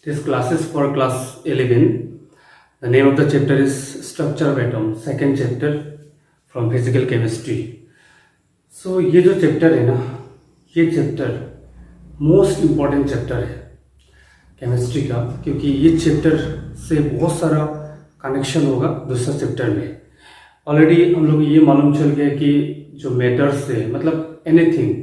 This class is for class 11. The name of the chapter is Structure of Atom, second chapter from Physical Chemistry. So ये जो chapter है ना, ये chapter most important chapter है chemistry का, क्योंकि ये चैप्टर से बहुत सारा कनेक्शन होगा दूसरा चैप्टर में. ऑलरेडी हम लोग ये मालूम चल गया कि जो मैटर्स है, मतलब anything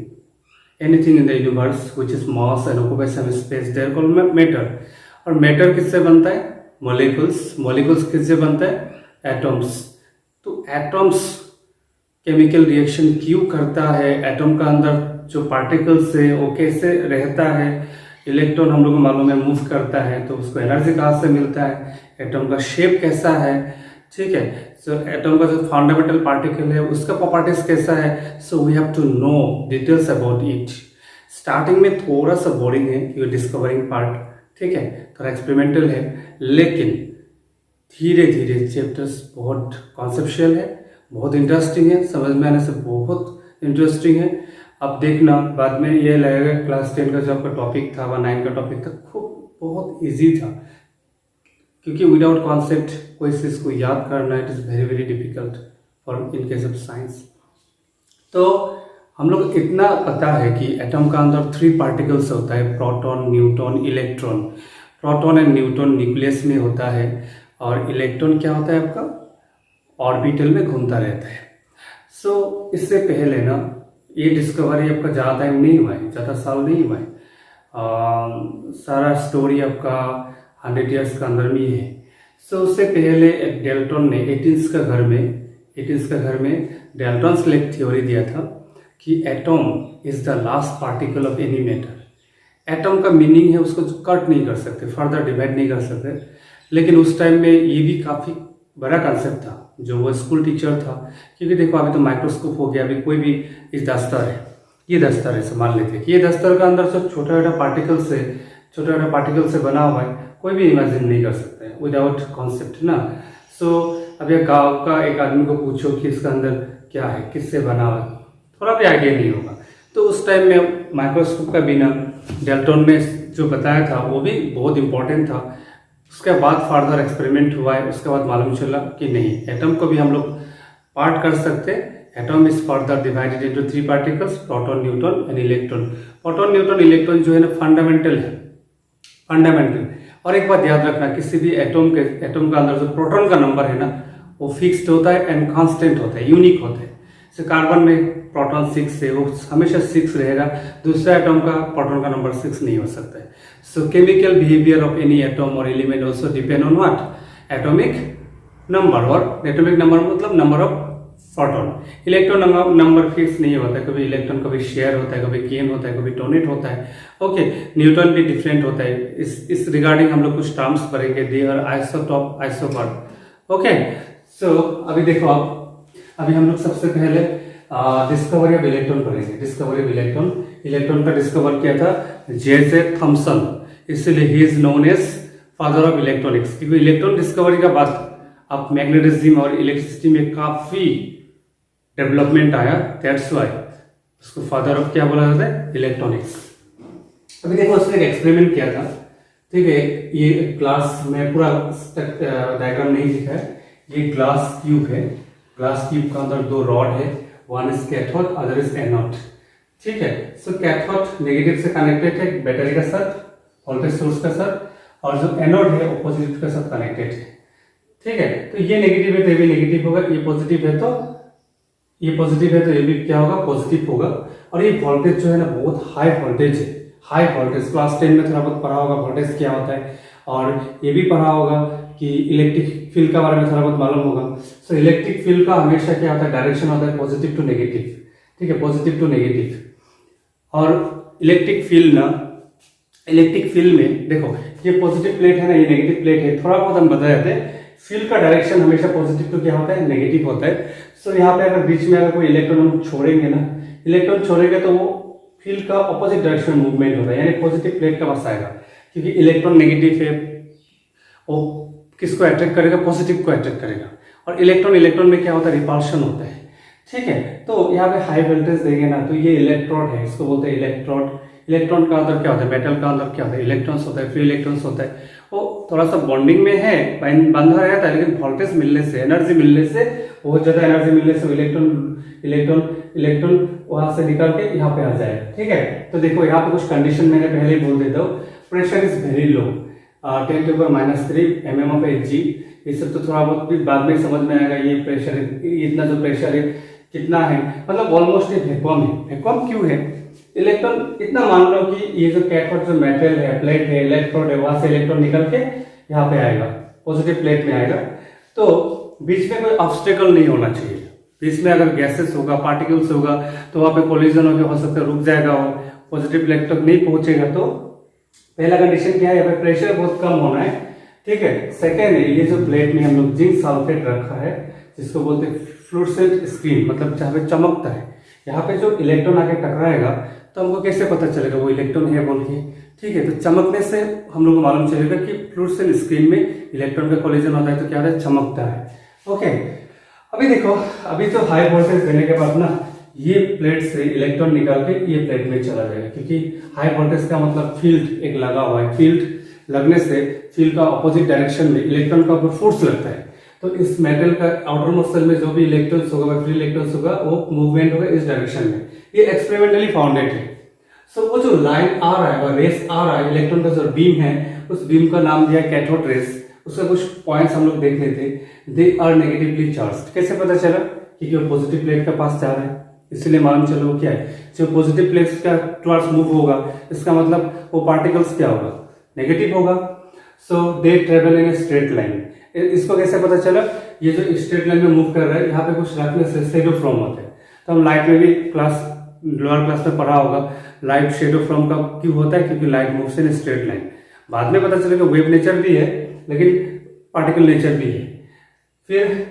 in the universe which is mass and occupies some space, they are called matter. और मैटर किससे बनता है? मॉलिक्यूल्स किससे बनता है? एटम्स. तो एटम्स केमिकल रिएक्शन क्यों करता है? एटम का अंदर जो पार्टिकल्स है वो कैसे रहता है? इलेक्ट्रॉन हम लोग को मालूम है मूव करता है, तो उसको एनर्जी कहाँ से मिलता है? एटम का शेप कैसा है? ठीक है. सो एटम का जो फंडामेंटल पार्टिकल है उसका प्रॉपर्टीज कैसा है? So we have to know details about it. Starting में थोड़ा सा बोरिंग है क्योंकि डिस्कवरिंग पार्ट, ठीक है, थोड़ा एक्सपेरिमेंटल है, लेकिन धीरे धीरे चैप्टर्स बहुत कॉन्सेप्चुअल है, बहुत इंटरेस्टिंग है, समझ में आने से बहुत इंटरेस्टिंग है. अब देखना बाद में ये लगेगा क्लास 10 का जो आपका टॉपिक था व 9 का टॉपिक था खूब बहुत इजी था, क्योंकि विदाउट कॉन्सेप्ट कोई चीज़ को याद करना it is very very difficult for in case of science. तो हम लोग इतना पता है कि एटम का अंदर 3 पार्टिकल्स होता है, proton, neutron, electron. Proton and neutron nucleus में होता है और इलेक्ट्रॉन क्या होता है आपका? ऑर्बिटल में घूमता रहता है. सो इससे पहले ना ये डिस्कवरी आपका ज़्यादा टाइम नहीं हुआ है, ज़्यादा साल नहीं हुआ है. सारा स्टोरी आपका 100 ईयर्स का अंदर में ही है. सो उससे पहले एक डेल्टन ने 18th का घर में डेल्टन्स ने एक थ्योरी दिया था कि atom is the last particle of any matter. Atom का मीनिंग है उसको कट नहीं कर सकते, फर्दर डिवाइड नहीं कर सकते. लेकिन उस टाइम में ये भी काफ़ी बड़ा कंसेप्ट था जो वो स्कूल टीचर था, क्योंकि देखो अभी तो माइक्रोस्कोप हो गया, अभी कोई भी इस दस्तर है, ये दस्तर है, मान लेते हैं कि ये दस्तर का अंदर सब छोटा छोटा पार्टिकल से बना हुआ है, कोई भी इमेजिन नहीं कर सकता है विदाउट कॉन्सेप्ट ना. सो अब ये गाँव का एक आदमी को पूछो कि इसका अंदर क्या है, किससे बना हुआ है, थोड़ा भी आइडिया नहीं होगा. तो उस टाइम में माइक्रोस्कोप का बिना डेल्टन ने जो बताया था वो भी बहुत इंपॉर्टेंट था. उसके बाद फर्दर एक्सपेरिमेंट हुआ है, उसके बाद मालूम चला कि नहीं, एटम को भी हम लोग पार्ट कर सकते हैं. Atom is further divided into 3 particles, proton, neutron and electron. Proton, neutron, electron जो है ना फंडामेंटल. और एक बात याद रखना, किसी भी एटम का अंदर जो प्रोटॉन का नंबर है ना वो फिक्स्ड होता है एंड कांस्टेंट होता है, यूनिक होता है. जैसे कार्बन में प्रोटॉन 6 है, वो हमेशा 6 रहेगा, दूसरा एटम का प्रोटॉन का नंबर 6 नहीं हो सकता है. So chemical behaviour of any atom और element also depend on what? Atomic number. और एटॉमिक नंबर मतलब number of proton. Electron number fix नहीं होता है, कभी इलेक्ट्रॉन कभी शेयर होता है, कभी गेन होता है, कभी डोनेट होता है. ओके, न्यूट्रॉन भी डिफरेंट होता है. इस रिगार्डिंग हम लोग कुछ टर्म्स पढ़ेंगे. They are isotope, isobar. Okay, so अभी देखो अभी हम लोग सबसे पहले डिस्कवरी ऑफ इलेक्ट्रॉन पढ़ेंगे. डिस्कवरी ऑफ इलेक्ट्रॉन का डिस्कवर किया था जे थॉमसन, इसलिए he is known as father of electronics, क्योंकि इलेक्ट्रॉन डिस्कवरी का बाद अब मैग्नेटिज्म और इलेक्ट्रिसिटी में काफी डेवलपमेंट आया. दैट्स व्हाई उसको फादर ऑफ क्या बोला जाता है? इलेक्ट्रॉनिक्स. अभी देखो उसने एक एक्सपेरिमेंट किया था, ठीक है. ये क्लास में पूरा डायग्राम नहीं दिखा है. ये ग्लास क्यूब है. ग्लास क्यूब का अंदर 2 रॉड है, one is cathode, other is anode. ठीक है. सो कैथोड नेगेटिव से कनेक्टेड है बैटरी का साथ, वोल्टेज सोर्स का साथ, और जो एनोड है वो पॉजिटिव के साथ कनेक्टेड है. ठीक है. तो ये नेगेटिव है तो ये भी नेगेटिव होगा, ये पॉजिटिव है तो ये भी क्या होगा? पॉजिटिव होगा. और ये वोल्टेज जो है ना बहुत हाई वोल्टेज है. हाई वोल्टेज क्लास 10 में थोड़ा बहुत पढ़ा होगा वोल्टेज क्या होता है, और ये भी पढ़ा होगा कि इलेक्ट्रिक फील्ड का बारे में थोड़ा बहुत मालूम होगा. सो इलेक्ट्रिक फील्ड का हमेशा क्या होता है? डायरेक्शन होता है पॉजिटिव टू नेगेटिव. ठीक है, पॉजिटिव टू नेगेटिव. और इलेक्ट्रिक फील्ड में देखो ये पॉजिटिव प्लेट है ना, ये नेगेटिव प्लेट है. थोड़ा बहुत हम बता जाते हैं, फील्ड का डायरेक्शन हमेशा पॉजिटिव टू क्या होता है? नेगेटिव होता है. सो यहाँ पे अगर बीच में अगर कोई इलेक्ट्रॉन हम छोड़ेंगे तो वो फील्ड का ऑपोजिट डायरेक्शन में मूवमेंट होता है, यानी पॉजिटिव प्लेट का पास आएगा, क्योंकि इलेक्ट्रॉन नेगेटिव है, वो किसको अट्रैक्ट करेगा? पॉजिटिव को अट्रैक्ट करेगा. और इलेक्ट्रॉन में क्या होता है? रिपल्शन होता है. ठीक है. तो यहाँ पे हाई वोल्टेज देंगे ना, तो ये इलेक्ट्रोड है, इसको बोलते हैं इलेक्ट्रोड. इलेक्ट्रॉन का अंदर क्या होता है, मेटल का अंदर क्या होता है, इलेक्ट्रॉन्स होता है, फ्री इलेक्ट्रॉन्स होता है। वो थोड़ा सा बॉन्डिंग में है, बंधा रहता है, लेकिन वोल्टेज मिलने से, एनर्जी मिलने से, बहुत ज्यादा एनर्जी मिलने से इलेक्ट्रॉन वहां से निकल के यहाँ पे आ जाएगा। ठीक है, तो देखो यहाँ पे कुछ कंडीशन मैंने पहले ही बोल देता हूँ। Pressure is very low, 10⁻³ mm of Hg। ये सब तो थोड़ा बहुत भी बाद में समझ में आएगा। ये प्रेशर, इतना जो प्रेशर है कितना है, मतलब ऑलमोस्ट एक वैक्यूम है। वैक्यूम क्यों है? इलेक्ट्रॉन इतना मान लो कि ये जो कैथोड जो मेटल है, प्लेट है, इलेक्ट्रोड है, वहां से इलेक्ट्रॉन निकल के यहाँ पे आएगा, पॉजिटिव प्लेट में आएगा। तो बीच में कोई ऑब्स्टेकल नहीं होना चाहिए। बीच में अगर गैसेस होगा, पार्टिकल्स होगा, तो वहां पे कोलिजन हो सकता है, रुक जाएगा, वो पॉजिटिव प्लेट तक नहीं पहुंचेगा। तो पहला कंडीशन क्या है, यहाँ पे प्रेशर बहुत कम होना है। ठीक है। सेकेंड है, ये जो प्लेट में हम लोग जिंक सल्फेट रखा है, जिसको बोलते हैं फ्लोरोसेंट स्क्रीन, मतलब जहाँ पे चमकता है। यहाँ पे जो इलेक्ट्रॉन आके टकराएगा तो हमको कैसे पता चलेगा वो इलेक्ट्रॉन है बोल के? ठीक है, तो चमकने से हम लोग को मालूम चलेगा कि फ्लोरोसेंट स्क्रीन में इलेक्ट्रॉन का कोलिजन होता है, तो क्या होता है, चमकता है। ओके, अभी देखो, अभी तो हाई वोल्टेज देने के बाद ना ये प्लेट से इलेक्ट्रॉन निकाल के ये प्लेट में चला जाएगा, क्योंकि हाई वोल्टेज का मतलब फील्ड एक लगा हुआ है। फील्ड लगने से फील्ड का ऑपोजिट डायरेक्शन में इलेक्ट्रॉन का ऊपर फोर्स लगता है, तो इस मेटल का आउटर मोस्ट सेल में जो भी इलेक्ट्रॉन्स होगा, फ्री इलेक्ट्रॉन्स होगा, वो मूवमेंट होगा इस डायरेक्शन में। ये एक्सपेरिमेंटली फाउंडेड है। सो वो जो लाइन आ रहा है, वो रेस आ रहा है, इलेक्ट्रॉन का जो बीम है, उस बीम का नाम दिया कैथोड रेस। उसका कुछ पॉइंट्स हम लोग देख लेते हैं। They are negatively charged. कैसे पता चला? क्योंकि वो पॉजिटिव प्लेट के पास जा रहा है, इसलिए मालूम चलो वो क्या है, जो पॉजिटिव प्लेट का टुवर्ड्स मूव होगा, इसका मतलब वो पार्टिकल्स क्या होगा, नेगेटिव होगा। So they travel in a straight line. इसको कैसे पता चला? ये जो स्ट्रेट लाइन में मूव कर रहा है, यहाँ पे कुछ रखने से शेडो फ्रॉम होता है। तो हम लाइट में भी लोअर क्लास में पढ़ा होगा, लाइट शेडो फ्रॉम का क्यों होता है? क्योंकि light moves in straight line. बाद में पता चलेगा वेव नेचर भी है, लेकिन पार्टिकल नेचर भी है। फिर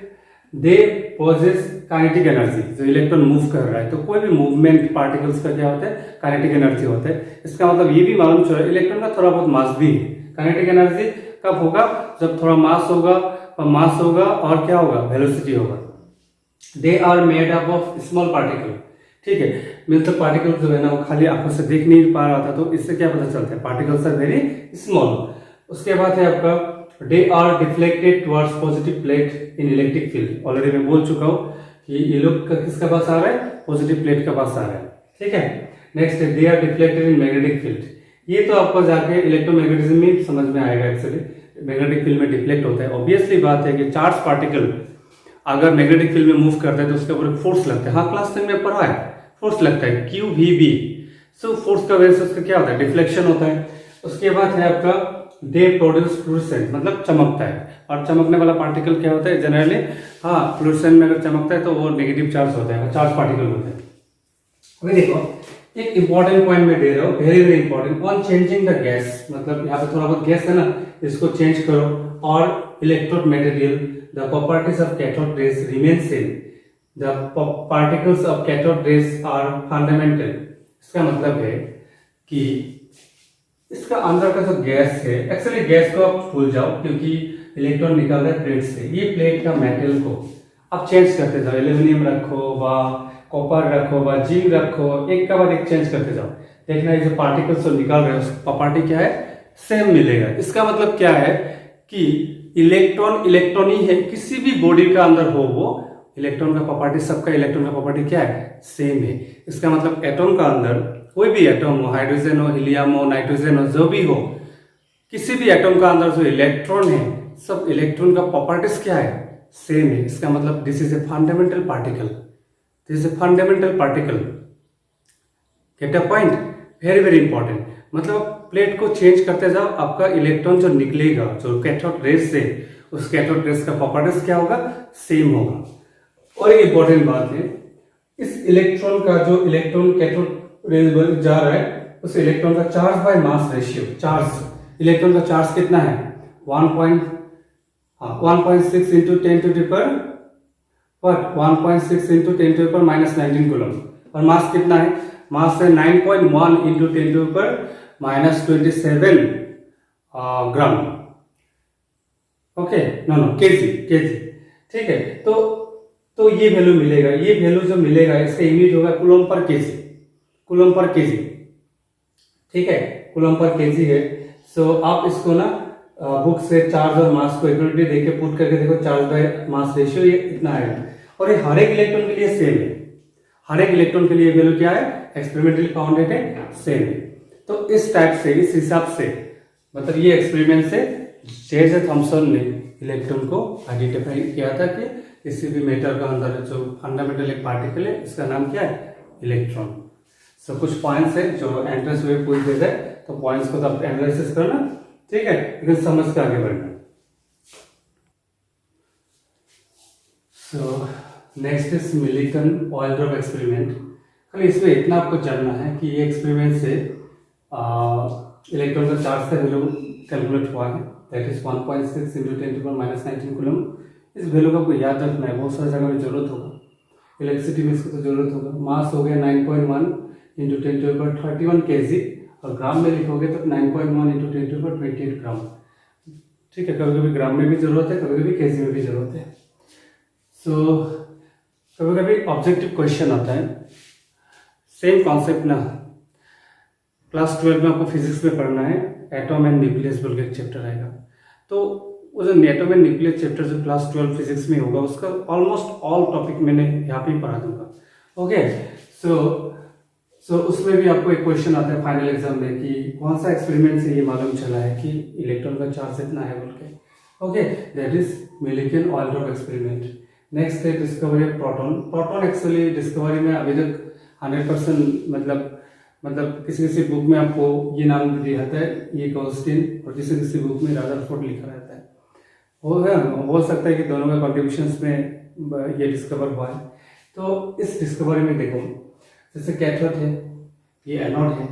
दे पॉजेस काइनेटिक एनर्जी, जो इलेक्ट्रॉन मूव कर रहा है, तो कोई भी मूवमेंट पार्टिकल्स का क्या होता है, काइनेटिक एनर्जी होता है। इसका मतलब ये भी मालूम चला इलेक्ट्रॉन का थोड़ा बहुत मास भी है। काइनेटिक एनर्जी कब होगा? जब थोड़ा मास होगा, और क्या होगा, वेलोसिटी होगा। They are made up of small particle. ठीक है, मिलकर पार्टिकल जो है ना, वो खाली आंखों से देख नहीं पा रहा था, तो इससे क्या पता चलता है, पार्टिकल्स आर वेरी स्मॉल। उसके बाद है आपका they are deflected towards positive plate in electric field. Already मैं बोल चुका हूं कि ये लोग किसके पास आ रहा है, पॉजिटिव प्लेट के पास आ रहा है। ठीक है। नेक्स्ट है they are deflected in magnetic field. ये तो आपको जाके इलेक्ट्रोमैग्नेटिज्म में समझ में आएगा। एक्चुअली मैग्नेटिक फील्ड में डिफ्लेक्ट होता है। ऑब्वियसली बात है कि चार्ज पार्टिकल अगर मैग्नेटिक फील्ड में मूव करता है तो उसके ऊपर फोर्स लगता है। हाँ, क्लास 10 में पढ़ा है, फोर्स लगता है QVB। सो फोर्स का वजह से उसका क्या होता है, डिफ्लेक्शन होता है। उसके बाद है आपका दे प्रोड्यूस फ्लूरेसेंट, मतलब चमकता है। और चमकने वाला पार्टिकल क्या होता है जनरली? हाँ, फ्लूरेसेंट में अगर चमकता है तो वो नेगेटिव चार्ज होता है, चार्ज पार्टिकल होता है। अभी देखो, एक इंपॉर्टेंट पॉइंट मैं दे रहा हूँ, very very important. On changing the gas, मतलब यहाँ पे थोड़ा बहुत गैस है ना, इसको चेंज करो। और electrode material, the properties of cathode rays remain same, the particles of cathode rays are fundamental. इसका मतलब है कि इसका अंदर का जो गैस है, एक्चुअली गैस को आप भूल जाओ, क्योंकि इलेक्ट्रॉन निकल रहा है प्लेट से। ये प्लेट का मेटल को आप चेंज करते जाओ, एल्यूमिनियम रखो व कॉपर रखो व जिंक रखो, एक का बाद एक चेंज करते जाओ। देखना ये जो पार्टिकल्स जो निकल रहे हैं उसका प्रॉपर्टी क्या है, सेम मिलेगा। इसका मतलब क्या है कि इलेक्ट्रॉन ही है, किसी भी बॉडी का अंदर हो वो इलेक्ट्रॉन का प्रॉपर्टी, सबका इलेक्ट्रॉन का प्रॉपर्टी क्या है, सेम है। इसका मतलब एटॉम का अंदर कोई भी एटॉम हो, हाइड्रोजन हो, हीलियम हो, नाइट्रोजन हो, जो भी हो, किसी भी एटॉम का अंदर जो इलेक्ट्रॉन है, सब इलेक्ट्रॉन का प्रॉपर्टीज क्या है, सेम है। इसका मतलब this is a fundamental particle, this is a fundamental particle. Get a point, very very important. मतलब प्लेट को चेंज करते जाओ, आपका इलेक्ट्रॉन जो निकलेगा जो कैथोड रेस से, उस कैथोड रेस का प्रॉपर्टीज क्या होगा, सेम होगा। और एक इंपॉर्टेंट बात है, इस इलेक्ट्रॉन का जो इलेक्ट्रॉन कैथोड रेस जा रहा है, उस इलेक्ट्रॉन का charge by mass ratio, charge electron का चार्ज कितना है, 1.6 into 10 to the power 1.6 into 10 to the power -19 coulomb. और मास कितना है, मास है 9.1 into 10 to the power -27 gram. Okay, no KG. ठीक है, तो ये वैल्यू मिलेगा। ये वैल्यू जो मिलेगा इसका यूनिट होगा coulomb per KG, coulomb per KG. ठीक है, कूलम पर केजी है। सो आप इसको ना बुक से चार्ज और मास को इक्वलिटी देके पुट करके देखो, चार्ज बाय मास रेशियो ये इतना आएगा, और ये हर एक इलेक्ट्रॉन के लिए सेम है। हर एक इलेक्ट्रॉन के लिए वैल्यू क्या है, एक्सपेरिमेंटली फाउंड है, सेम है। तो इस टाइप से, इस हिसाब से, मतलब ये एक्सपेरिमेंट से जे थॉमसन ने इलेक्ट्रॉन को आइडेंटिफाई किया था कि किसी भी मैटर का अंदर जो फंडामेंटल एक पार्टिकल है, इसका नाम क्या है, इलेक्ट्रॉन। सो कुछ पॉइंट्स है जो एंट्रेंस में पूछ देते हैं, तो पॉइंट्स को तब एनालिसिस करना, ठीक है, लेकिन समझ के आगे बढ़ना। So next is Millikan oil drop experiment. खाली इसमें इतना आपको जानना है कि ये एक्सपेरिमेंट से इलेक्ट्रॉन का चार्ज का वैल्यू कैलकुलेट हुआ है, दैट इज 1.6 × 10⁻19 कूलम। इस वैल्यू को आपको याद रखना है, बहुत सारी जगह में जरूरत होगा, इलेक्ट्रिसिटी में इसको तो जरूरत होगा। मास हो गया 9.1 × 10⁻31 kg, और ग्राम में लिखोगे तो 9.1 × 10⁻28 ग्राम। ठीक है, कभी कभी ग्राम में भी जरूरत है, कभी कभी केजी में भी जरूरत है। सो कभी कभी ऑब्जेक्टिव क्वेश्चन आता है, सेम कॉन्सेप्ट ना, क्लास 12 में आपको फिजिक्स में पढ़ना है, एटॉम एंड न्यूक्लियस बोल के एक चैप्टर आएगा। तो वो जो एटॉम एंड न्यूक्लियस चैप्टर जो क्लास 12 फिजिक्स में होगा, उसका ऑलमोस्ट ऑल टॉपिक मैंने यहाँ पे पढ़ा दूंगा। ओके, सो उसमें भी आपको एक क्वेश्चन आता है फाइनल एग्जाम में कि कौन सा एक्सपेरिमेंट से ये मालूम चला है कि इलेक्ट्रॉन का चार्ज इतना है बोल के। Okay, that is Millikan oil drop experiment. Next है discovery of proton. Proton actually discovery में अभी तक 100% मतलब किसी बुक में आपको ये नाम दिया जाता है, ये कॉन्स्टेंट, और किसी बुक में रदरफोर्ड लिखा रहता है। हो सकता है कि दोनों का कॉन्ट्रीब्यूशंस में ये डिस्कवर हुआ है। तो इस डिस्कवरी में देखो, जैसे कैथोड है, ये एनोड है।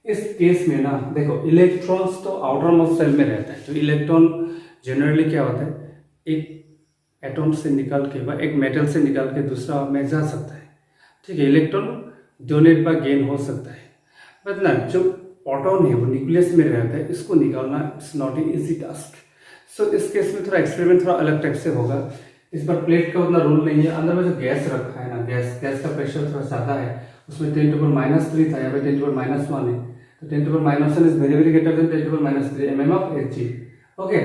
इस केस में ना देखो, इलेक्ट्रॉन्स तो आउटर मोस्ट सेल में रहता है। तो इलेक्ट्रॉन जनरली क्या होता है, एक एटॉम से निकाल के व एक मेटल से निकाल के दूसरा में जा सकता है। ठीक है, इलेक्ट्रॉन डोनेट बाय गेन हो सकता है, मतलब जो प्रोटॉन है वो न्यूक्लियस में रहता है, इसको निकालना it's not a easy task. So इस केस में थोड़ा एक्सपेरिमेंट थोड़ा अलग टाइप से होगा। इस पर प्लेट का उतना रोल नहीं है, अंदर में जो गैस रखा है ना, गैस का प्रेशर थोड़ा ज़्यादा है, उसमें 10⁻³ था, यहाँ पे 10⁻1 है। तो 10⁻1 is very very greater than 10⁻³ mm of Hg। Okay,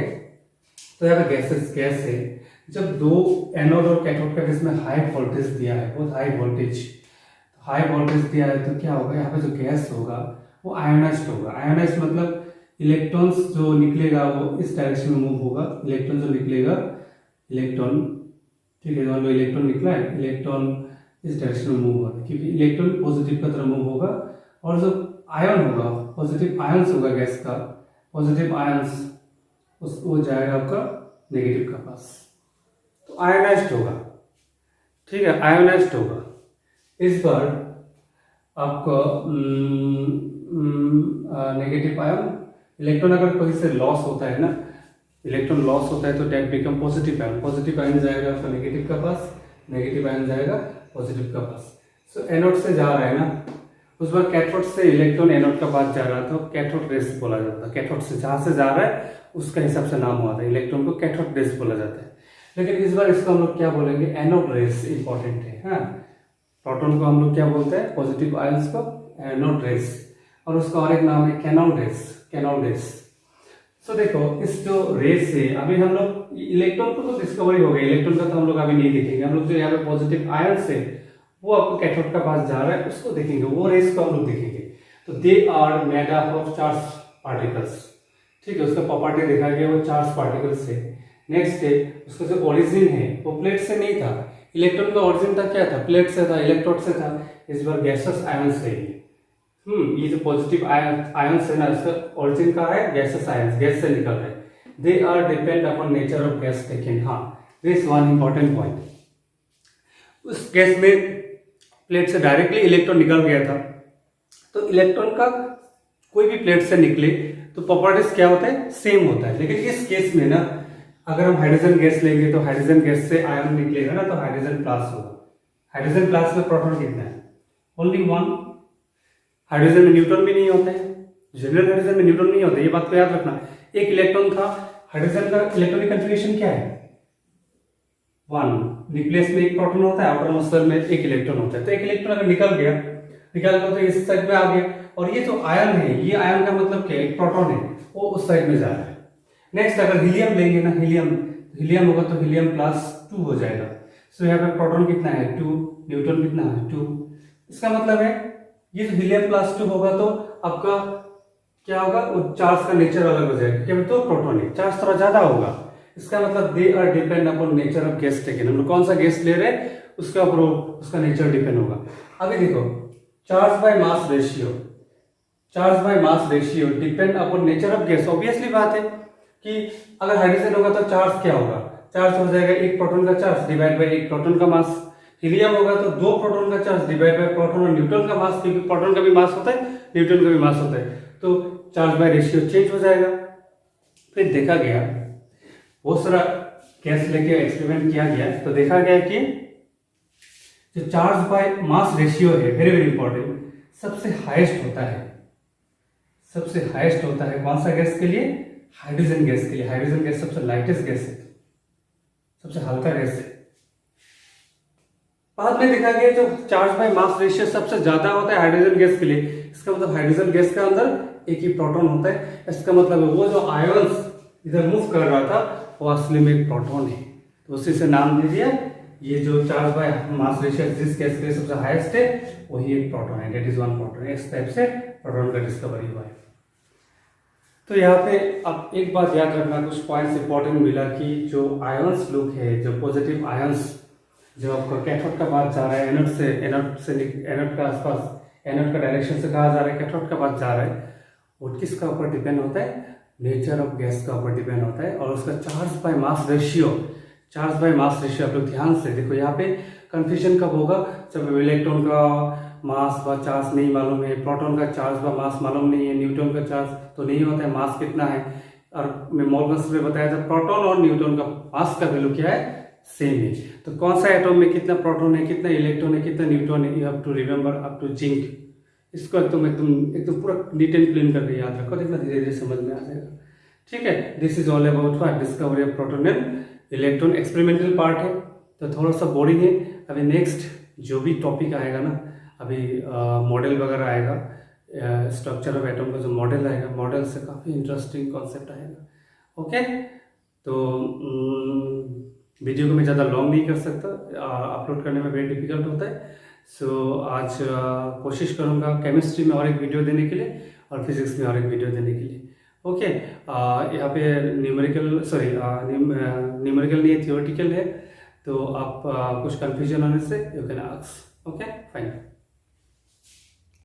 तो यहाँ पे गैस है। जब दो एनोड और कैथोड का जिसमें हाई वोल्टेज दिया है, बहुत हाई वोल्टेज दिया है, तो क्या होगा, यहाँ पे जो गैस होगा वो आयोनाइज्ड होगा। आयोनाइज्ड मतलब इलेक्ट्रॉन्स जो निकलेगा वो इस डायरेक्शन में मूव होगा। इलेक्ट्रॉन जो निकलेगा, इलेक्ट्रॉन, ठीक है, जो इलेक्ट्रॉन निकला है, इलेक्ट्रॉन इस डायरेक्शन में मूव होगा, क्योंकि इलेक्ट्रॉन पॉजिटिव की तरफ मूव होगा, और जो आयन होगा, पॉजिटिव आयंस होगा गैस का, पॉजिटिव आयंस वो जाएगा आपका नेगेटिव का पास, तो आयोनाइज्ड होगा। ठीक है, आयोनाइज्ड होगा। इस बार आपको नेगेटिव आयन, इलेक्ट्रॉन अगर कहीं से लॉस होता है ना, इलेक्ट्रॉन लॉस होता है तो that become positive ion. Positive ion जाएगा आपका नेगेटिव का पास, नेगेटिव आयन जाएगा पॉजिटिव का पास। सो एनोड से जा रहा है ना, उस बार कैथोड से इलेक्ट्रॉन एनोड का पास जा रहा था, कैथोड रेस बोला जाता है। कैथोड से जहां से जा रहा है उसका हिसाब से नाम हुआ था, इलेक्ट्रॉन को कैथोड रेस बोला जाता है। लेकिन इस बार इसको हम लोग क्या बोलेंगे, एनोड रेस इंपॉर्टेंट है। हाँ, प्रोटॉन को हम लोग क्या बोलते हैं, पॉजिटिव आयंस को एनोड रेस, और उसका और एक नाम है कैनोड रेस। सो देखो, इस जो रेस है, अभी हम लोग इलेक्ट्रॉन को तो डिस्कवरी हो गई, इलेक्ट्रॉन का तो हम लोग अभी नहीं देखेंगे। हम लोग जो यहाँ पे पॉजिटिव आयंस है वो आपको कैथोड का पास जा रहा है, उसको देखेंगे, वो रेस को हम लोग देखेंगे। तो they are made up of charge particles. ठीक है, उसका प्रॉपर्टी देखा गया, वो चार्ज पार्टिकल्स है। नेक्स्ट है, उसका जो ओरिजिन है वो प्लेट से नहीं था। इलेक्ट्रॉन का ओरिजिन था क्या था, प्लेट से था, इलेक्ट्रोड से था। इस बार गैसेस आयंस है ये जो पॉजिटिव आयंस है ना, इसका ओरिजिन का है गैसेस आयंस, गैस से निकल रहे हैं। They are depend upon nature of gas taken. हाँ, दिस वन इंपॉर्टेंट पॉइंट। उस गैस में प्लेट से डायरेक्टली इलेक्ट्रॉन निकल गया था, तो इलेक्ट्रॉन का कोई भी प्लेट से निकले तो प्रॉपर्टीज क्या होता है, सेम होता है। लेकिन इस केस में ना, अगर हम हाइड्रोजन गैस लेंगे तो हाइड्रोजन गैस से आयन निकलेगा ना, तो हाइड्रोजन प्लस होगा। हाइड्रोजन प्लस में प्रोटॉन कितना है, ओनली 1। हाइड्रोजन में न्यूट्रॉन भी नहीं होता है, जनरल हाइड्रोजन में न्यूट्रॉन नहीं होता, ये बात को याद रखना। एक इलेक्ट्रॉन था, हाइड्रोजन का इलेक्ट्रॉनिक कंफिगरेशन क्या है, 1। न्यूक्लियस में एक प्रोटॉन होता है, आउटर मोस्ट शेल में एक इलेक्ट्रॉन होता है। तो एक इलेक्ट्रॉन अगर निकल गया तो इस साइड में आ गया, और ये जो आयन है, ये आयन का मतलब क्या, एक प्रोटॉन है, वो उस साइड में जा रहा है। नेक्स्ट अगर हीलियम लेंगे ना, हीलियम होगा तो हीलियम +2 हो जाएगा। सो यहाँ पे प्रोटॉन कितना है 2, न्यूट्रॉन कितना है 2। इसका मतलब है ये जो हीलियम +2 होगा तो आपका क्या होगा, वो चार्ज का नेचर अलग हो जाएगा, क्योंकि तो प्रोटॉन है, चार्ज थोड़ा ज्यादा होगा। इसका मतलब they are depend upon nature of gas taken. हम लोग कौन सा गैस ले रहे हैं उसका ऊपर उसका नेचर डिपेंड होगा। अभी देखो charge by mass ratio depend upon nature of gas. Obviously बात है कि अगर हाइड्रोजन होगा तो चार्ज क्या होगा, चार्ज हो जाएगा एक प्रोटॉन का चार्ज डिवाइड बाय एक प्रोटॉन का मास। हीलियम होगा तो 2 प्रोटॉन का चार्ज डिवाइड बाय प्रोटॉन और न्यूट्रॉन का मास, क्योंकि प्रोटॉन का भी मास होता है न्यूट्रॉन का भी मास होता है, तो चार्ज बाय रेशियो चेंज हो जाएगा। फिर देखा गया बहुत सारा गैस लेके एक्सपेरिमेंट किया गया, तो देखा गया कि जो चार्ज बाय मास रेशियो है, वेरी वेरी इंपॉर्टेंट, सबसे हाईएस्ट होता है कौन सा गैस के लिए, हाइड्रोजन गैस के लिए। हाइड्रोजन गैस सबसे लाइटेस्ट गैस है, सबसे हल्का गैस है। बाद में देखा गया जो चार्ज बाय मास रेशियो सबसे ज्यादा होता है हाइड्रोजन गैस के लिए, इसका मतलब हाइड्रोजन गैस के अंदर एक ही प्रोटॉन होता है। इसका मतलब वो जो आयंस इधर मूव कर रहा था वो असली में एक प्रोटॉन है, तो उसी से नाम दे दिया। ये जो चार्ज बाय मास रेशियो जिस गैस के लिए सबसे हाईएस्ट है वही एक प्रोटॉन है, दैट इज 1 प्रोटॉन। इस टाइप से प्रोटॉन का डिस्कवरी हुआ है। तो यहाँ पे अब एक बात याद रखना, कुछ पॉइंट्स इंपॉर्टेंट मिला कि जो आयंस लोग है, जो पॉजिटिव आयंस जो आपका कैथोड का पास जा रहा है, एनोड का आसपास, एनोड का डायरेक्शन से कहा जा रहा है, कैथोड का पास जा रहा है, वो किसका ऊपर डिपेंड होता है, नेचर ऑफ गैस का ऊपर डिपेंड होता है। और उसका चार्ज बाय मास रेशियो आप लोग ध्यान से देखो। यहाँ पे कंफ्यूजन कब होगा, जब इलेक्ट्रॉन का मास व चार्ज नहीं मालूम है, प्रोटॉन का चार्ज व मास मालूम नहीं है, न्यूट्रॉन का चार्ज तो नहीं होता है, मास कितना है। और मैं मोलकस में बताया था प्रोटॉन और न्यूट्रॉन का मास का वैल्यू क्या है, सेम है। तो कौन सा एटॉम में कितना प्रोटॉन है, कितना इलेक्ट्रॉन है, कितना न्यूट्रॉन है, you have to remember up to zinc. इसको एकदम पूरा नीट एंड क्लीन करके याद रखो, देखना धीरे धीरे समझ में आ जाएगा। ठीक है, this is all about what discovery of proton and electron. Experimental part है तो थोड़ा सा बोरिंग है। अभी नेक्स्ट जो भी टॉपिक आएगा ना, अभी मॉडल वगैरह आएगा, स्ट्रक्चर ऑफ एटम का जो मॉडल आएगा, मॉडल से काफ़ी इंटरेस्टिंग कॉन्सेप्ट आएगा। ओके, तो वीडियो को मैं ज़्यादा लॉन्ग नहीं कर सकता, अपलोड करने में वेरी डिफिकल्ट होता है। सो आज कोशिश करूँगा केमिस्ट्री में और एक वीडियो देने के लिए और फिजिक्स में और एक वीडियो देने के लिए। ओके, यहाँ पे न्यूमेरिकल नहीं है, थियोरेटिकल है, तो आप कुछ कंफ्यूजन होने से you can ask. Okay fine.